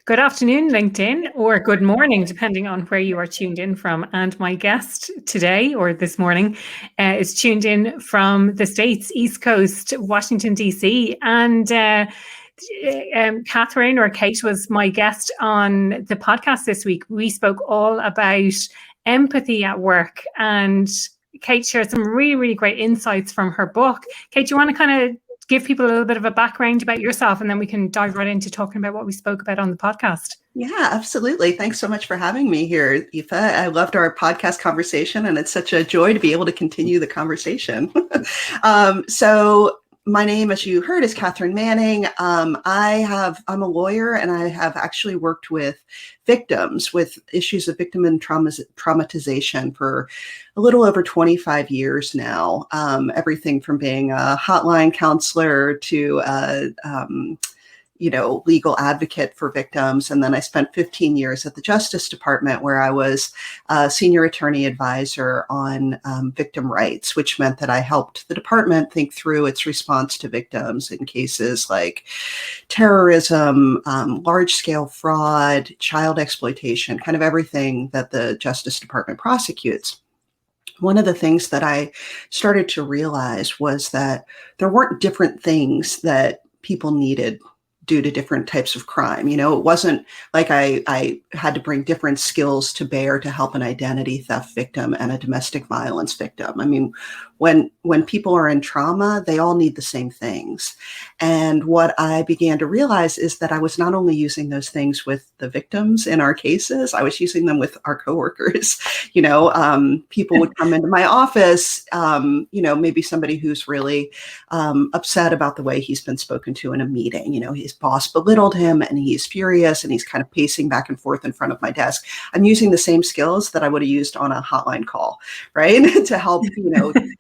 Good afternoon, LinkedIn, or good morning, depending on where you are tuned in from. And my guest today, or this morning, is tuned in from the States, East Coast, Washington, D.C. And Katharine, or Kate, was my guest on the podcast this week. We spoke all about empathy at work, and Kate shared some really, really great insights from her book. Kate, do you want to kind of give people a little bit of a background about yourself, and then we can dive right into talking about what we spoke about on the podcast? Yeah, absolutely. Thanks so much for having me here, Aoife. I loved our podcast conversation, and it's such a joy to be able to continue the conversation. So my name, as you heard, is Katharine Manning. I'm a lawyer, and I have actually worked with victims with issues of victim and traumatization for a little over 25 years now. Everything from being a hotline counselor to legal advocate for victims. And then I spent 15 years at the Justice Department, where I was a senior attorney advisor on victim rights, which meant that I helped the department think through its response to victims in cases like terrorism, large-scale fraud, child exploitation, kind of everything that the Justice Department prosecutes. One of the things that I started to realize was that there weren't different things that people needed due to different types of crime. It wasn't like I had to bring different skills to bear to help an identity theft victim and a domestic violence victim. I mean, when people are in trauma, they all need the same things. And what I began to realize is that I was not only using those things with the victims in our cases, I was using them with our coworkers. People would come into my office, maybe somebody who's really upset about the way he's been spoken to in a meeting. His boss belittled him and he's furious and he's kind of pacing back and forth in front of my desk. I'm using the same skills that I would have used on a hotline call, right? To help,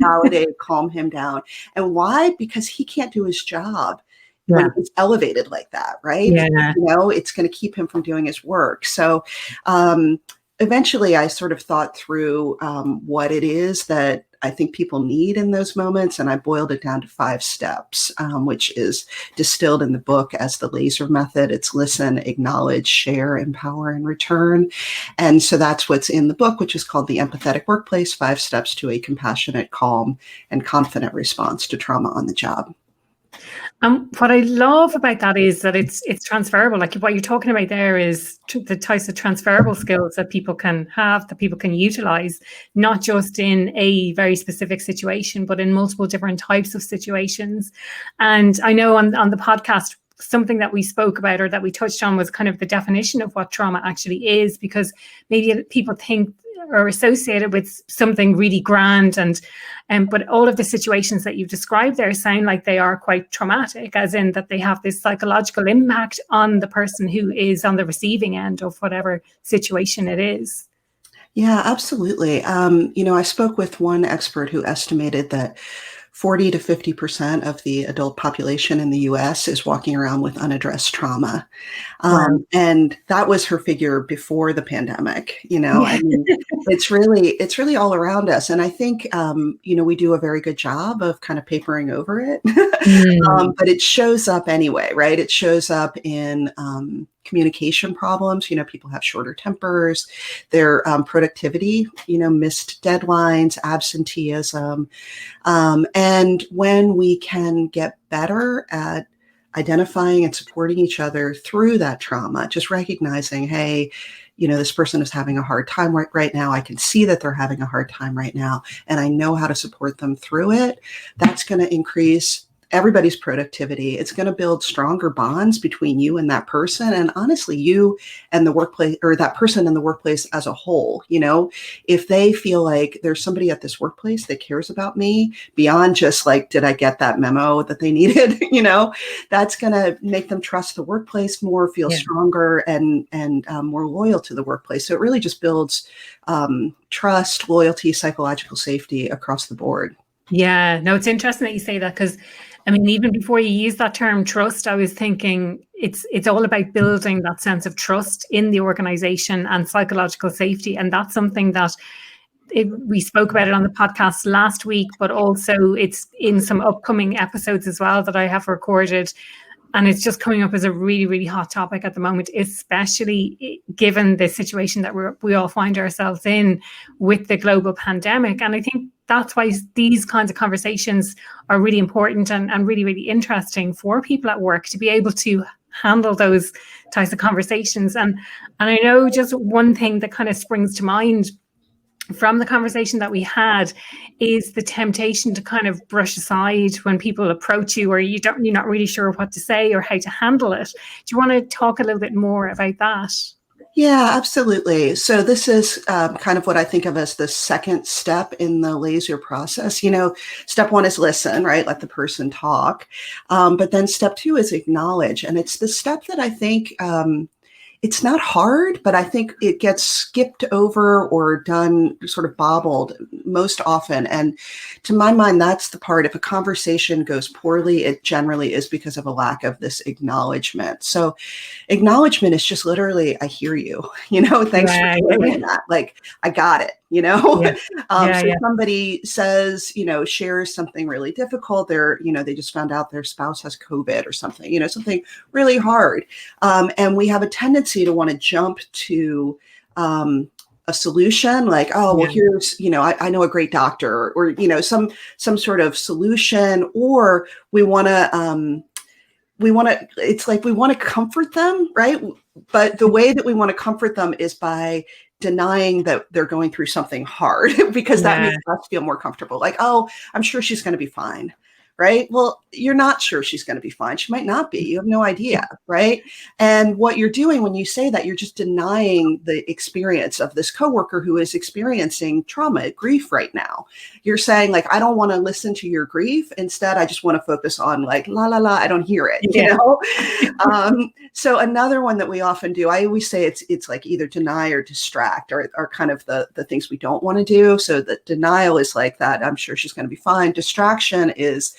validate, calm him down. And why? Because he can't do his job when he's elevated like that, right? Yeah. It's going to keep him from doing his work. So eventually I sort of thought through what it is that I think people need in those moments. And I boiled it down to 5 steps, which is distilled in the book as the laser method. It's listen, acknowledge, share, empower, and return. And so that's what's in the book, which is called the Empathetic Workplace, 5 Steps to a Compassionate, Calm, and Confident Response to Trauma on the Job. What I love about that is that it's transferable. Like what you're talking about there is the types of transferable skills that people can have, that people can utilize, not just in a very specific situation, but in multiple different types of situations. And I know on the podcast, something that we spoke about or that we touched on was kind of the definition of what trauma actually is, because maybe people think or associated with something really grand, but all of the situations that you've described there sound like they are quite traumatic, as in that they have this psychological impact on the person who is on the receiving end of whatever situation it is. Yeah, absolutely. I spoke with one expert who estimated that 40 to 50% of the adult population in the US is walking around with unaddressed trauma. Wow. And that was her figure before the pandemic. I mean, it's really all around us. And I think, we do a very good job of kind of papering over it, but it shows up anyway, right? It shows up in communication problems. People have shorter tempers, their productivity, missed deadlines, absenteeism. And when we can get better at identifying and supporting each other through that trauma, just recognizing, hey, this person is having a hard time right now. I can see that they're having a hard time right now, and I know how to support them through it. That's going to increase everybody's productivity. It's going to build stronger bonds between you and that person. And honestly, you and the workplace, or that person in the workplace as a whole. If they feel like there's somebody at this workplace that cares about me beyond just like, did I get that memo that they needed? That's going to make them trust the workplace more, feel stronger and more loyal to the workplace. So it really just builds trust, loyalty, psychological safety across the board. Yeah, no, it's interesting that you say that, because I mean, even before you use that term trust, I was thinking it's all about building that sense of trust in the organization and psychological safety. And that's something that we spoke about it on the podcast last week, but also it's in some upcoming episodes as well that I have recorded. And it's just coming up as a really, really hot topic at the moment, especially given the situation that we all find ourselves in with the global pandemic. And I think that's why these kinds of conversations are really important and really, really interesting for people at work to be able to handle those types of conversations. And I know just one thing that kind of springs to mind from the conversation that we had is the temptation to kind of brush aside when people approach you, or you're not really sure what to say or how to handle it. Do you want to talk a little bit more about that? Yeah, absolutely. So this is kind of what I think of as the second step in the laser process. Step one is listen, right? Let the person talk. But then step two is acknowledge. And it's the step that I think it's not hard, but I think it gets skipped over or done sort of bobbled most often. And to my mind, that's the part. If a conversation goes poorly, it generally is because of a lack of this acknowledgement. So acknowledgement is just literally, I hear you, thanks for sharing that. Like, I got it. Somebody says, shares something really difficult. They just found out their spouse has COVID or something, something really hard. And we have a tendency to want to jump to a solution, like, here's, I know a great doctor, or, some sort of solution, or we want to it's like we want to comfort them, right? But the way that we want to comfort them is by denying that they're going through something hard, because that makes us feel more comfortable. Like, oh, I'm sure she's going to be fine. Right? Well, you're not sure she's going to be fine. She might not be. You have no idea. Right? And what you're doing when you say that, you're just denying the experience of this coworker who is experiencing trauma, grief right now. You're saying, like, I don't want to listen to your grief. Instead, I just want to focus on, like, la, la, la, I don't hear it, So another one that we often do, I always say it's like either deny or distract are kind of the things we don't want to do. So the denial is like that, I'm sure she's going to be fine. Distraction is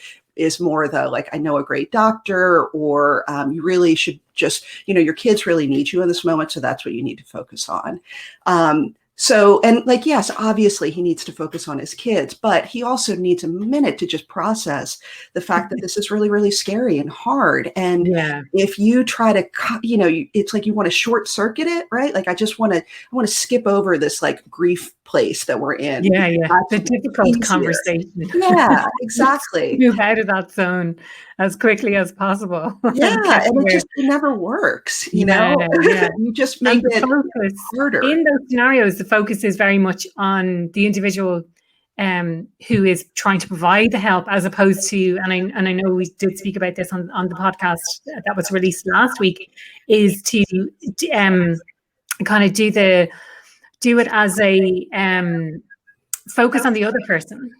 more the, like, I know a great doctor, or you really should just, your kids really need you in this moment. So that's what you need to focus on. So, and like, yes, obviously he needs to focus on his kids, but he also needs a minute to just process the fact that this is really, really scary and hard. And if you try to, it's like you want to short circuit it, right? Like, I want to skip over this, like, grief place that we're in. The difficult conversation. Yeah, exactly. Move out of that zone as quickly as possible. And it never works, You just make it harder. In those scenarios, the focus is very much on the individual who is trying to provide the help, as opposed to, and I know we did speak about this on the podcast that was released last week, is to kind of do it as a focus on the other person.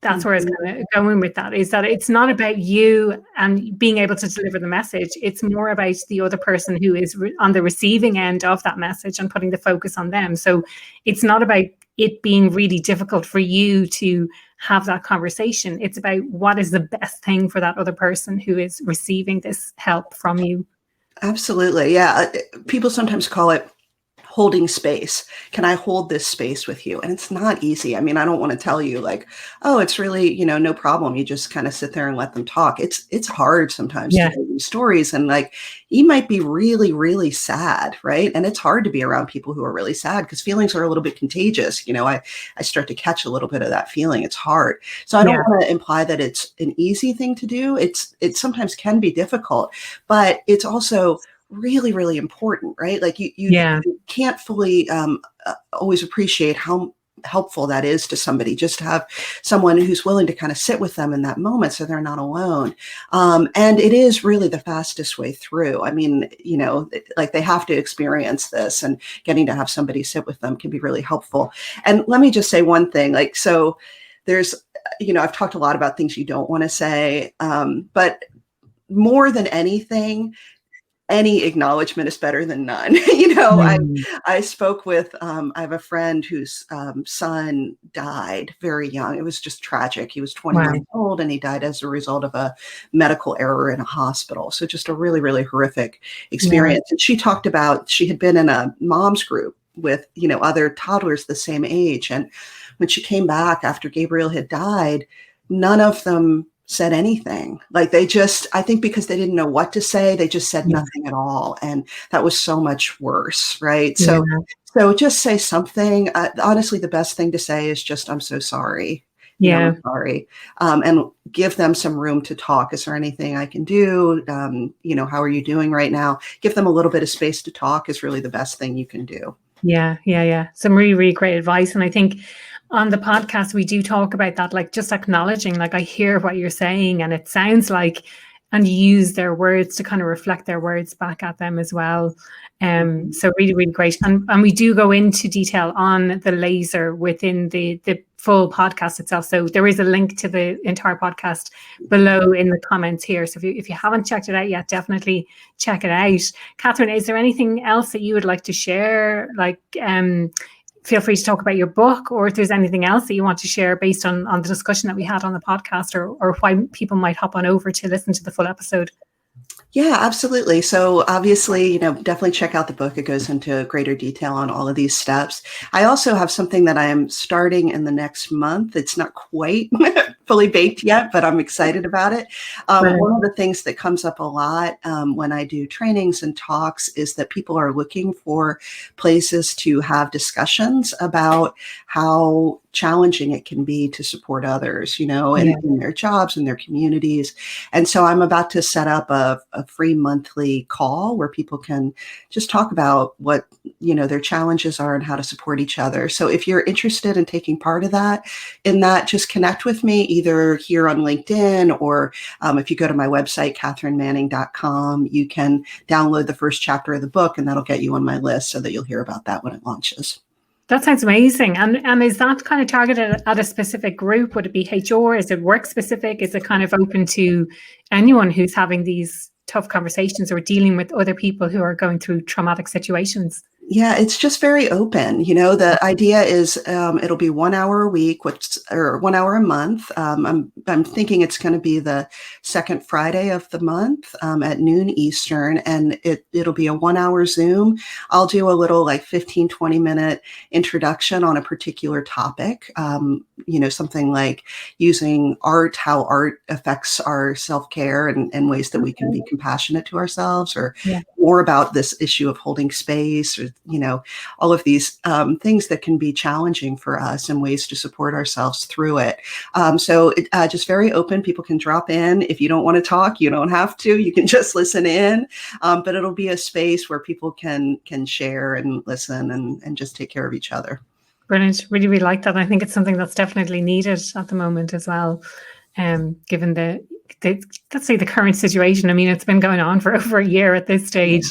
That's where I was kind of going with that, is that it's not about you and being able to deliver the message. It's more about the other person who is on the receiving end of that message and putting the focus on them. So it's not about it being really difficult for you to have that conversation. It's about what is the best thing for that other person who is receiving this help from you. Absolutely. Yeah. People sometimes call it holding space. Can I hold this space with you? And it's not easy. I mean, I don't want to tell you, like, oh, it's really, no problem. You just kind of sit there and let them talk. It's hard sometimes to hear these stories. And, like, you might be really, really sad, right? And it's hard to be around people who are really sad, because feelings are a little bit contagious. I start to catch a little bit of that feeling. It's hard. So I don't want to imply that it's an easy thing to do. It sometimes can be difficult, but it's also really, really important, right? Like, you can't fully always appreciate how helpful that is to somebody, just to have someone who's willing to kind of sit with them in that moment so they're not alone. And it is really the fastest way through. I mean, like, they have to experience this, and getting to have somebody sit with them can be really helpful. And let me just say one thing, like, so there's, I've talked a lot about things you don't want to say, but more than anything, any acknowledgement is better than none. I spoke with, I have a friend whose son died very young. It was just tragic. He was 20 months old, and he died as a result of a medical error in a hospital. So just a really, really horrific experience. And she talked about, she had been in a mom's group with, other toddlers the same age. And when she came back after Gabriel had died, none of them said anything. Like I think because they didn't know what to say, they just said nothing at all. And that was so much worse, right? Yeah. So just say something. Honestly, the best thing to say is just, I'm so sorry. Yeah. I'm sorry. And give them some room to talk. Is there anything I can do? How are you doing right now? Give them a little bit of space to talk is really the best thing you can do. Yeah. Some really, really great advice. And I think on the podcast, we do talk about that, like just acknowledging, like, I hear what you're saying and it sounds like, and use their words to kind of reflect their words back at them as well. So really, really great. And we do go into detail on the laser within the full podcast itself. So there is a link to the entire podcast below in the comments here. So if you haven't checked it out yet, definitely check it out. Katharine, is there anything else that you would like to share? Like, feel free to talk about your book, or if there's anything else that you want to share based on the discussion that we had on the podcast, or why people might hop on over to listen to the full episode. Yeah, absolutely. So obviously, definitely check out the book. It goes into greater detail on all of these steps. I also have something that I am starting in the next month. It's not quite fully baked yet, but I'm excited about it. One of the things that comes up a lot when I do trainings and talks is that people are looking for places to have discussions about how challenging it can be to support others, in their jobs and their communities. And so I'm about to set up a free monthly call where people can just talk about what, their challenges are and how to support each other. So if you're interested in taking part of that, just connect with me either here on LinkedIn, or if you go to my website, KatharineManning.com, you can download the first chapter of the book, and that'll get you on my list so that you'll hear about that when it launches. That sounds amazing. And is that kind of targeted at a specific group? Would it be HR? Is it work specific? Is it kind of open to anyone who's having these tough conversations or dealing with other people who are going through traumatic situations? Yeah, it's just very open. The idea is it'll be 1 hour a week, or 1 hour a month. I'm thinking it's going to be the second Friday of the month at noon Eastern, and it'll be a 1 hour Zoom. I'll do a little 15, 20-minute introduction on a particular topic, something like using art, how art affects our self-care and ways that we can be compassionate to ourselves, or more about this issue of holding space, or all of these things that can be challenging for us and ways to support ourselves through it. So just very open. People can drop in. If you don't want to talk, you don't have to. You can just listen in. But it'll be a space where people can share and listen and just take care of each other. Brilliant. Really, really like that. I think it's something that's definitely needed at the moment as well, given let's say the current situation. I mean, it's been going on for over a year at this stage.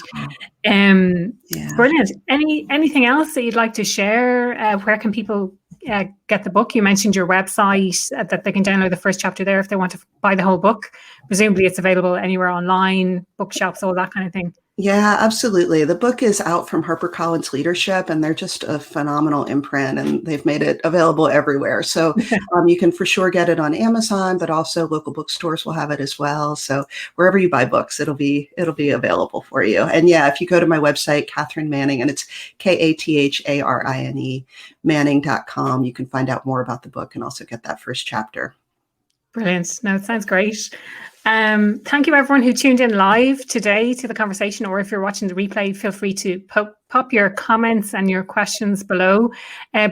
Brilliant. Anything else that you'd like to share? Where can people get the book? You mentioned your website, that they can download the first chapter there if they want to buy the whole book. Presumably it's available anywhere online, bookshops, all that kind of thing. Yeah, absolutely. The book is out from HarperCollins Leadership, and they're just a phenomenal imprint, and they've made it available everywhere. So you can for sure get it on Amazon, but also local bookstores will have it as well. So wherever you buy books, it'll be available for you. And yeah, if you go to my website, Katharine Manning, and it's KATHARINE, Manning.com, you can find out more about the book and also get that first chapter. Brilliant. No, it sounds great. Thank you everyone who tuned in live today to the conversation, or if you're watching the replay, feel free to pop your comments and your questions below.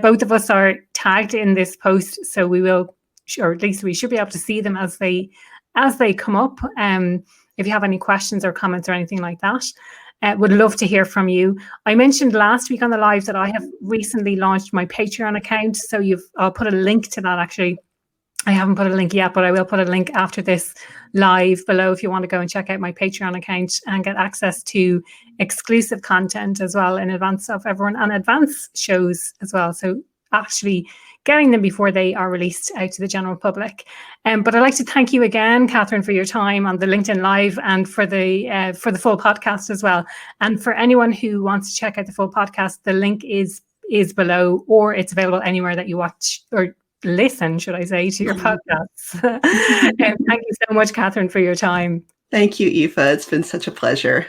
Both of us are tagged in this post, so we will, or at least we should be able to see them as they come up. If you have any questions or comments or anything like that, would love to hear from you. I mentioned last week on the live that I have recently launched my Patreon account, so I'll put a link to that actually. I haven't put a link yet, but I will put a link after this live below if you want to go and check out my Patreon account and get access to exclusive content as well in advance of everyone, and advance shows as well. So actually getting them before they are released out to the general public. But I'd like to thank you again, Katharine, for your time on the LinkedIn Live and for the full podcast as well. And for anyone who wants to check out the full podcast, the link is below, or it's available anywhere that you watch or listen, should I say, to your podcasts. Thank you so much, Katharine, for your time. Thank you, Aoife. It's been such a pleasure.